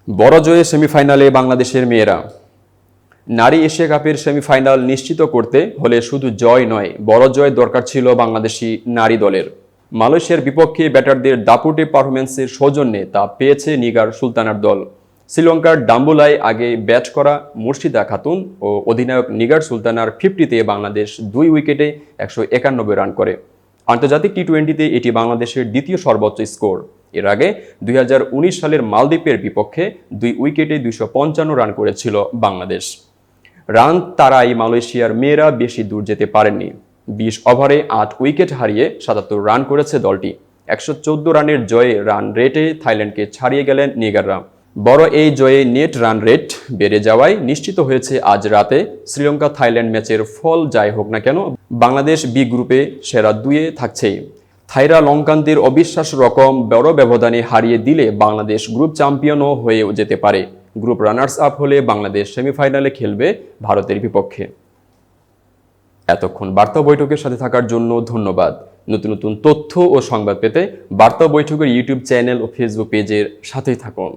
বড় জয়ে সেমিফাইনালে বাংলাদেশের মেয়েরা। নারী এশিয়া কাপের সেমিফাইনাল নিশ্চিত করতে হলে শুধু জয় নয়, বড় জয় দরকার ছিল বাংলাদেশি নারী দলের। মালয়েশিয়ার বিপক্ষে ব্যাটারদের দাপুটে পারফরম্যান্সের সৌজন্যে তা পেয়েছে নিগার সুলতানার দল। শ্রীলঙ্কার ডাম্বুলায় আগে ব্যাট করা মুর্শিদা খাতুন ও অধিনায়ক নিগার সুলতানার 50-তে বাংলাদেশ 2 উইকেটে 191 রান করে। আন্তর্জাতিক টি-20তে এটি বাংলাদেশের দ্বিতীয় সর্বোচ্চ স্কোর। এর আগে 2019 সালের মালদ্বীপের বিপক্ষে 2 উইকেটে 255 রান করেছিল বাংলাদেশ। রান তাড়াই মালয়েশিয়ার মেয়েরা বেশি দূর যেতে পারেননি। 20 ওভারে 8 উইকেট হারিয়ে 77 রান করেছে দলটি। 114 রানের জয়ে রান রেটে থাইল্যান্ডকে ছাড়িয়ে গেলেন নিগাররা। বড় এই জয়ে নেট রান রেট বেড়ে যাওয়ায় নিশ্চিত হয়েছে আজ রাতে শ্রীলঙ্কা থাইল্যান্ড ম্যাচের ফল যাই হোক না কেন, বাংলাদেশ বি গ্রুপে সেরা 2-এ থাকছেই। থাইরা লঙ্কানদের অবিশ্বাস্য রকম বড় ব্যবধানে হারিয়ে দিলে বাংলাদেশ গ্রুপ চ্যাম্পিয়নও হয়ে যেতে পারে। গ্রুপ রানার্স আপ হলে বাংলাদেশ সেমিফাইনালে খেলবে ভারতের বিপক্ষে। এতক্ষণ বার্তা বৈঠকের সাথে থাকার জন্য ধন্যবাদ। নতুন নতুন তথ্য ও সংবাদ পেতে বার্তা বৈঠকের ইউটিউব চ্যানেল ও ফেসবুক পেজের সাথেই থাকুন।